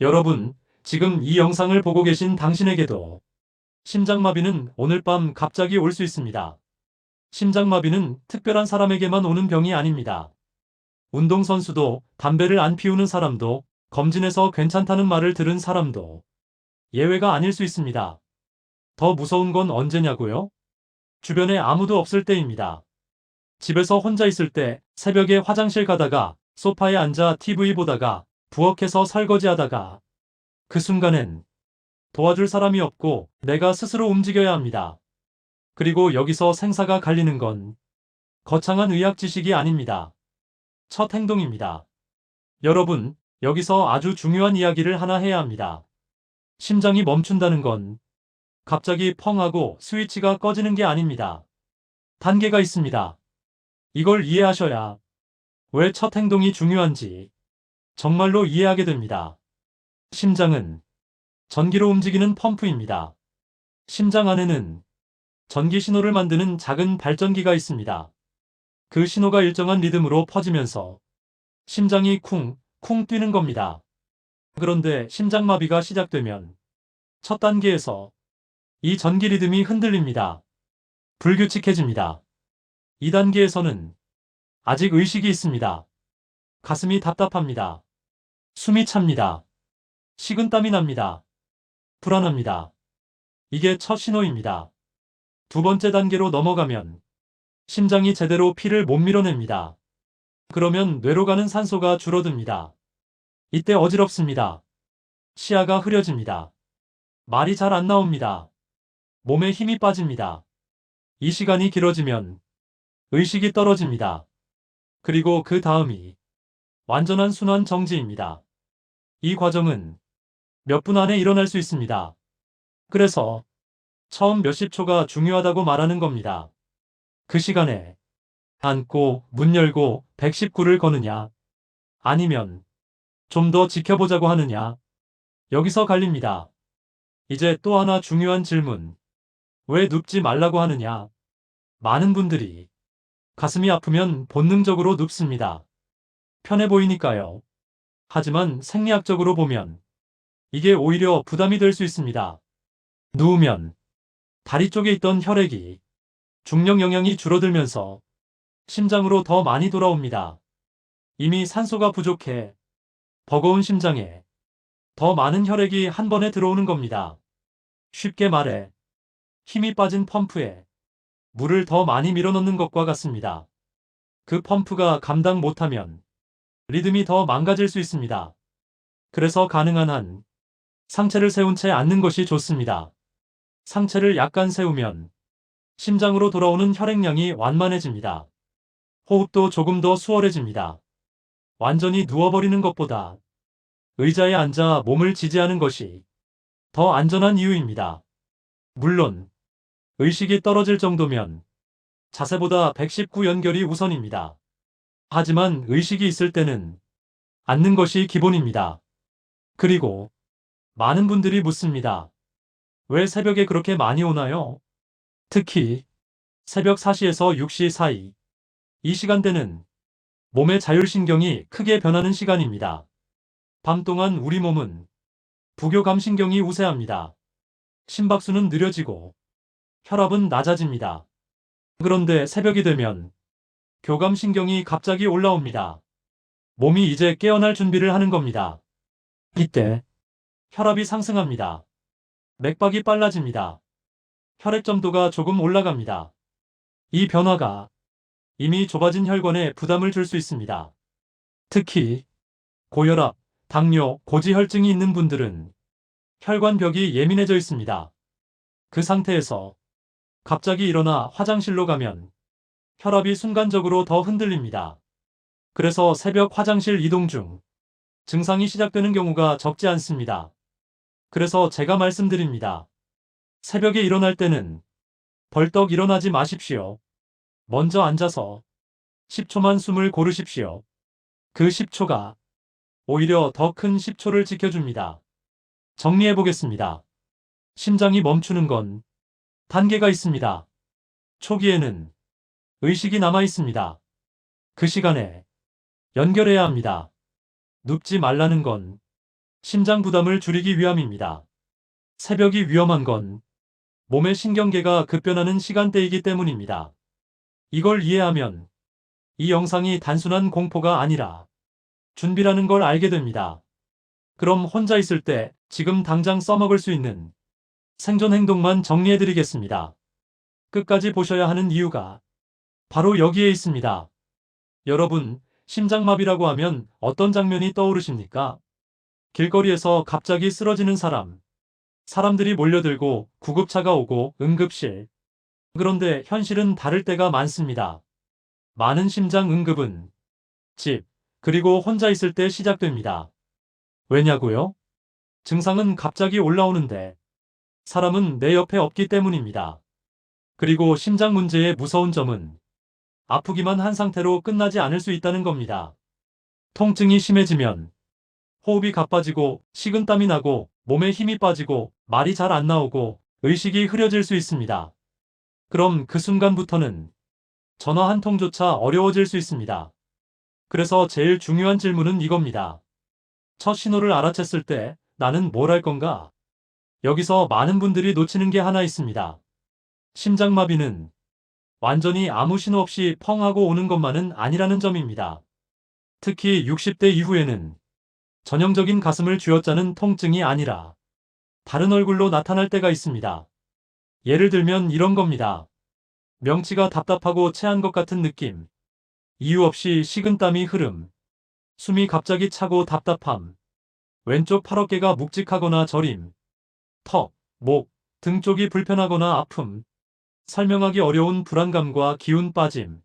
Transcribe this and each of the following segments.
여러분, 지금 이 영상을 보고 계신 당신에게도 심장마비는 오늘 밤 갑자기 올 수 있습니다. 심장마비는 특별한 사람에게만 오는 병이 아닙니다. 운동선수도, 담배를 안 피우는 사람도, 검진에서 괜찮다는 말을 들은 사람도 예외가 아닐 수 있습니다. 더 무서운 건 언제냐고요? 주변에 아무도 없을 때입니다. 집에서 혼자 있을 때, 새벽에 화장실 가다가, 소파에 앉아 TV 보다가, 부엌에서 설거지하다가, 그 순간엔 도와줄 사람이 없고 내가 스스로 움직여야 합니다. 그리고 여기서 생사가 갈리는 건 거창한 의학 지식이 아닙니다. 첫 행동입니다. 여러분, 여기서 아주 중요한 이야기를 하나 해야 합니다. 심장이 멈춘다는 건 갑자기 펑 하고 스위치가 꺼지는 게 아닙니다. 단계가 있습니다. 이걸 이해하셔야 왜 첫 행동이 중요한지 정말로 이해하게 됩니다. 심장은 전기로 움직이는 펌프입니다. 심장 안에는 전기 신호를 만드는 작은 발전기가 있습니다. 그 신호가 일정한 리듬으로 퍼지면서 심장이 쿵, 쿵 뛰는 겁니다. 그런데 심장마비가 시작되면 첫 단계에서 이 전기 리듬이 흔들립니다. 불규칙해집니다. 2단계에서는 아직 의식이 있습니다. 가슴이 답답합니다. 숨이 찹니다. 식은땀이 납니다. 불안합니다. 이게 첫 신호입니다. 두 번째 단계로 넘어가면 심장이 제대로 피를 못 밀어냅니다. 그러면 뇌로 가는 산소가 줄어듭니다. 이때 어지럽습니다. 시야가 흐려집니다. 말이 잘 안 나옵니다. 몸에 힘이 빠집니다. 이 시간이 길어지면 의식이 떨어집니다. 그리고 그 다음이 완전한 순환 정지입니다. 이 과정은 몇 분 안에 일어날 수 있습니다. 그래서 처음 몇십 초가 중요하다고 말하는 겁니다. 그 시간에 앉고 문 열고 119를 거느냐, 아니면 좀 더 지켜보자고 하느냐, 여기서 갈립니다. 이제 또 하나 중요한 질문. 왜 눕지 말라고 하느냐? 많은 분들이 가슴이 아프면 본능적으로 눕습니다. 편해 보이니까요. 하지만 생리학적으로 보면 이게 오히려 부담이 될 수 있습니다. 누우면 다리 쪽에 있던 혈액이 중력 영향이 줄어들면서 심장으로 더 많이 돌아옵니다. 이미 산소가 부족해 버거운 심장에 더 많은 혈액이 한 번에 들어오는 겁니다. 쉽게 말해 힘이 빠진 펌프에 물을 더 많이 밀어넣는 것과 같습니다. 그 펌프가 감당 못하면 리듬이 더 망가질 수 있습니다. 그래서 가능한 한 상체를 세운 채 앉는 것이 좋습니다. 상체를 약간 세우면 심장으로 돌아오는 혈액량이 완만해집니다. 호흡도 조금 더 수월해집니다. 완전히 누워버리는 것보다 의자에 앉아 몸을 지지하는 것이 더 안전한 이유입니다. 물론 의식이 떨어질 정도면 자세보다 119 연결이 우선입니다. 하지만 의식이 있을 때는 앉는 것이 기본입니다. 그리고 많은 분들이 묻습니다. 왜 새벽에 그렇게 많이 오나요? 특히 새벽 4시에서 6시 사이. 이 시간대는 몸의 자율신경이 크게 변하는 시간입니다. 밤 동안 우리 몸은 부교감신경이 우세합니다. 심박수는 느려지고 혈압은 낮아집니다. 그런데 새벽이 되면 교감신경이 갑자기 올라옵니다. 몸이 이제 깨어날 준비를 하는 겁니다. 이때 혈압이 상승합니다. 맥박이 빨라집니다. 혈액 점도가 조금 올라갑니다. 이 변화가 이미 좁아진 혈관에 부담을 줄 수 있습니다. 특히 고혈압, 당뇨, 고지혈증이 있는 분들은 혈관벽이 예민해져 있습니다. 그 상태에서 갑자기 일어나 화장실로 가면 혈압이 순간적으로 더 흔들립니다. 그래서 새벽 화장실 이동 중 증상이 시작되는 경우가 적지 않습니다. 그래서 제가 말씀드립니다. 새벽에 일어날 때는 벌떡 일어나지 마십시오. 먼저 앉아서 10초만 숨을 고르십시오. 그 10초가 오히려 더 큰 10초를 지켜줍니다. 정리해 보겠습니다. 심장이 멈추는 건 단계가 있습니다. 초기에는 의식이 남아 있습니다. 그 시간에 연결해야 합니다. 눕지 말라는 건 심장 부담을 줄이기 위함입니다. 새벽이 위험한 건 몸의 신경계가 급변하는 시간대이기 때문입니다. 이걸 이해하면 이 영상이 단순한 공포가 아니라 준비라는 걸 알게 됩니다. 그럼 혼자 있을 때 지금 당장 써먹을 수 있는 생존 행동만 정리해드리겠습니다. 끝까지 보셔야 하는 이유가 바로 여기에 있습니다. 여러분, 심장마비라고 하면 어떤 장면이 떠오르십니까? 길거리에서 갑자기 쓰러지는 사람, 사람들이 몰려들고 구급차가 오고 응급실. 그런데 현실은 다를 때가 많습니다. 많은 심장 응급은 집, 그리고 혼자 있을 때 시작됩니다. 왜냐고요? 증상은 갑자기 올라오는데 사람은 내 옆에 없기 때문입니다. 그리고 심장 문제의 무서운 점은 아프기만 한 상태로 끝나지 않을 수 있다는 겁니다. 통증이 심해지면 호흡이 가빠지고 식은땀이 나고 몸에 힘이 빠지고 말이 잘 안 나오고 의식이 흐려질 수 있습니다. 그럼 그 순간부터는 전화 한 통조차 어려워질 수 있습니다. 그래서 제일 중요한 질문은 이겁니다. 첫 신호를 알아챘을 때 나는 뭘 할 건가? 여기서 많은 분들이 놓치는 게 하나 있습니다. 심장마비는 완전히 아무 신호 없이 펑 하고 오는 것만은 아니라는 점입니다. 특히 60대 이후에는 전형적인 가슴을 쥐어짜는 통증이 아니라 다른 얼굴로 나타날 때가 있습니다. 예를 들면 이런 겁니다. 명치가 답답하고 체한 것 같은 느낌, 이유 없이 식은땀이 흐름, 숨이 갑자기 차고 답답함, 왼쪽 팔 어깨가 묵직하거나 저림, 턱, 목, 등 쪽이 불편하거나 아픔, 설명하기 어려운 불안감과 기운 빠짐.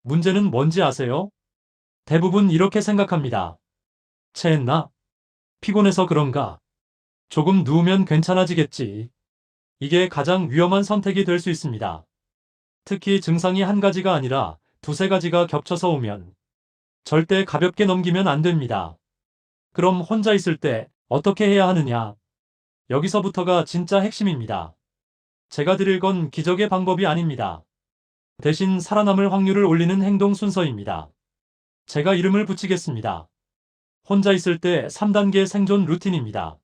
문제는 뭔지 아세요? 대부분 이렇게 생각합니다. 체했나? 피곤해서 그런가? 조금 누우면 괜찮아지겠지. 이게 가장 위험한 선택이 될 수 있습니다. 특히 증상이 한 가지가 아니라 두세 가지가 겹쳐서 오면 절대 가볍게 넘기면 안 됩니다. 그럼 혼자 있을 때 어떻게 해야 하느냐? 여기서부터가 진짜 핵심입니다. 제가 드릴 건 기적의 방법이 아닙니다. 대신 살아남을 확률을 올리는 행동 순서입니다. 제가 이름을 붙이겠습니다. 혼자 있을 때 3단계 생존 루틴입니다.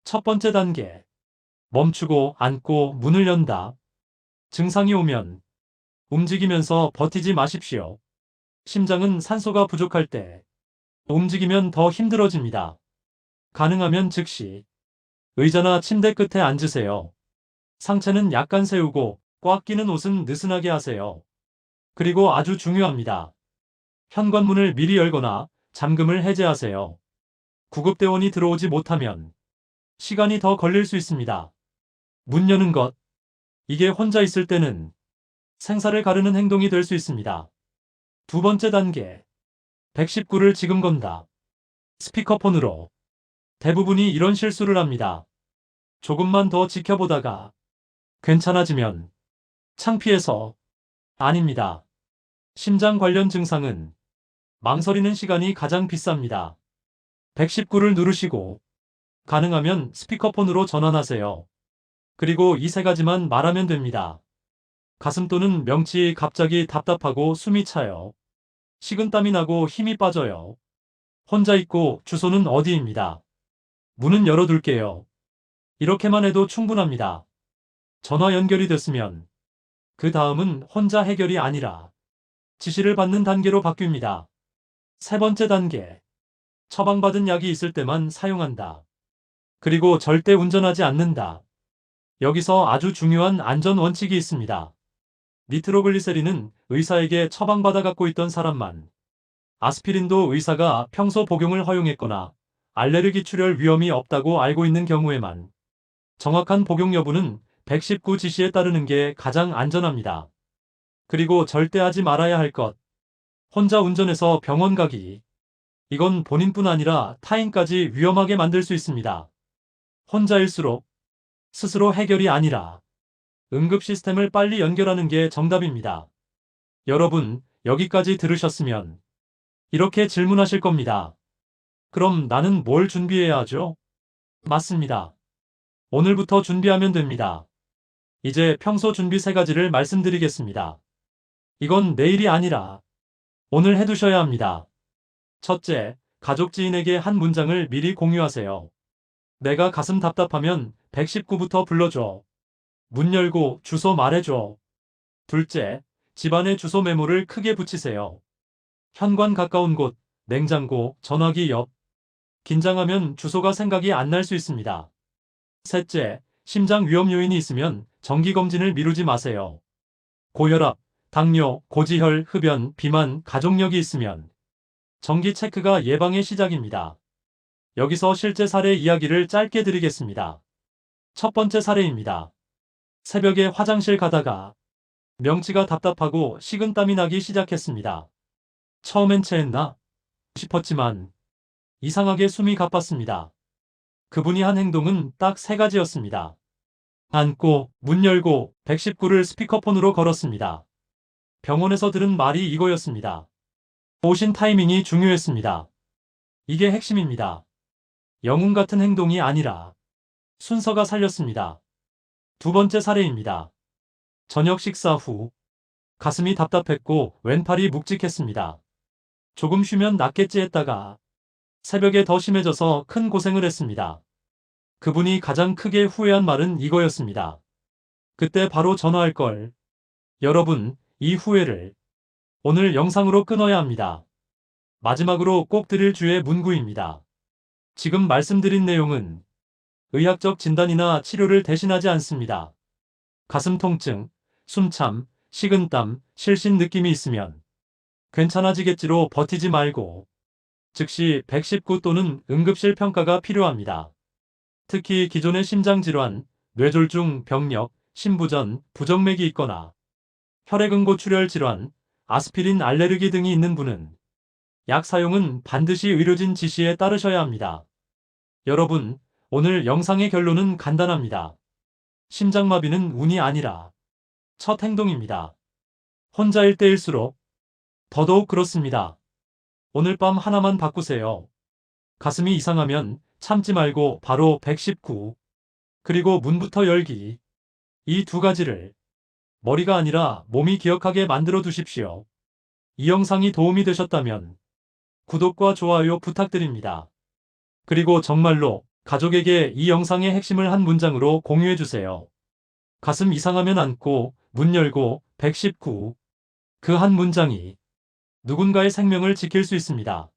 첫 번째 단계. 멈추고 앉고 문을 연다. 증상이 오면 움직이면서 버티지 마십시오. 심장은 산소가 부족할 때 움직이면 더 힘들어집니다. 가능하면 즉시 의자나 침대 끝에 앉으세요. 상체는 약간 세우고 꽉 끼는 옷은 느슨하게 하세요. 그리고 아주 중요합니다. 현관문을 미리 열거나 잠금을 해제하세요. 구급대원이 들어오지 못하면 시간이 더 걸릴 수 있습니다. 문 여는 것. 이게 혼자 있을 때는 생사를 가르는 행동이 될 수 있습니다. 두 번째 단계. 119를 지금 건다. 스피커폰으로. 대부분이 이런 실수를 합니다. 조금만 더 지켜보다가 괜찮아지면 창피해서. 아닙니다. 심장 관련 증상은 망설이는 시간이 가장 비쌉니다. 119를 누르시고 가능하면 스피커폰으로 전환하세요. 그리고 이 세 가지만 말하면 됩니다. 가슴 또는 명치 갑자기 답답하고 숨이 차요. 식은땀이 나고 힘이 빠져요. 혼자 있고 주소는 어디입니다. 문은 열어둘게요. 이렇게만 해도 충분합니다. 전화 연결이 됐으면 그 다음은 혼자 해결이 아니라 지시를 받는 단계로 바뀝니다. 세 번째 단계. 처방받은 약이 있을 때만 사용한다. 그리고 절대 운전하지 않는다. 여기서 아주 중요한 안전 원칙이 있습니다. 니트로글리세린은 의사에게 처방받아 갖고 있던 사람만, 아스피린도 의사가 평소 복용을 허용했거나 알레르기 출혈 위험이 없다고 알고 있는 경우에만, 정확한 복용 여부는 119 지시에 따르는 게 가장 안전합니다. 그리고 절대 하지 말아야 할 것. 혼자 운전해서 병원 가기. 이건 본인뿐 아니라 타인까지 위험하게 만들 수 있습니다. 혼자일수록 스스로 해결이 아니라 응급 시스템을 빨리 연결하는 게 정답입니다. 여러분, 여기까지 들으셨으면 이렇게 질문하실 겁니다. 그럼 나는 뭘 준비해야 하죠? 맞습니다. 오늘부터 준비하면 됩니다. 이제 평소 준비 세 가지를 말씀드리겠습니다. 이건 내일이 아니라 오늘 해두셔야 합니다. 첫째, 가족 지인에게 한 문장을 미리 공유하세요. 내가 가슴 답답하면 119부터 불러줘. 문 열고 주소 말해줘. 둘째, 집안에 주소 메모를 크게 붙이세요. 현관 가까운 곳, 냉장고, 전화기 옆. 긴장하면 주소가 생각이 안 날 수 있습니다. 셋째, 심장 위험 요인이 있으면 정기검진을 미루지 마세요. 고혈압, 당뇨, 고지혈, 흡연, 비만, 가족력이 있으면 정기 체크가 예방의 시작입니다. 여기서 실제 사례 이야기를 짧게 드리겠습니다. 첫 번째 사례입니다. 새벽에 화장실 가다가 명치가 답답하고 식은땀이 나기 시작했습니다. 처음엔 체했나 싶었지만 이상하게 숨이 가빴습니다. 그분이 한 행동은 딱 3가지였습니다. 앉고 문 열고 119를 스피커폰으로 걸었습니다. 병원에서 들은 말이 이거였습니다. 오신 타이밍이 중요했습니다. 이게 핵심입니다. 영웅 같은 행동이 아니라 순서가 살렸습니다. 두 번째 사례입니다. 저녁 식사 후 가슴이 답답했고 왼팔이 묵직했습니다. 조금 쉬면 낫겠지 했다가 새벽에 더 심해져서 큰 고생을 했습니다. 그분이 가장 크게 후회한 말은 이거였습니다. 그때 바로 전화할 걸. 여러분, 이 후회를 오늘 영상으로 끊어야 합니다. 마지막으로 꼭 드릴 주의 문구입니다. 지금 말씀드린 내용은 의학적 진단이나 치료를 대신하지 않습니다. 가슴 통증, 숨참, 식은땀, 실신 느낌이 있으면 괜찮아지겠지로 버티지 말고 즉시 119 또는 응급실 평가가 필요합니다. 특히 기존의 심장질환, 뇌졸중, 병력, 심부전, 부정맥이 있거나 혈액응고출혈 질환, 아스피린 알레르기 등이 있는 분은 약 사용은 반드시 의료진 지시에 따르셔야 합니다. 여러분, 오늘 영상의 결론은 간단합니다. 심장마비는 운이 아니라 첫 행동입니다. 혼자일 때일수록 더더욱 그렇습니다. 오늘 밤 하나만 바꾸세요. 가슴이 이상하면 참지 말고 바로 119. 그리고 문부터 열기. 이 2가지를 머리가 아니라 몸이 기억하게 만들어 두십시오. 이 영상이 도움이 되셨다면 구독과 좋아요 부탁드립니다. 그리고 정말로 가족에게 이 영상의 핵심을 한 문장으로 공유해 주세요. 가슴 이상하면 앉고 문 열고 119. 그 한 문장이 누군가의 생명을 지킬 수 있습니다.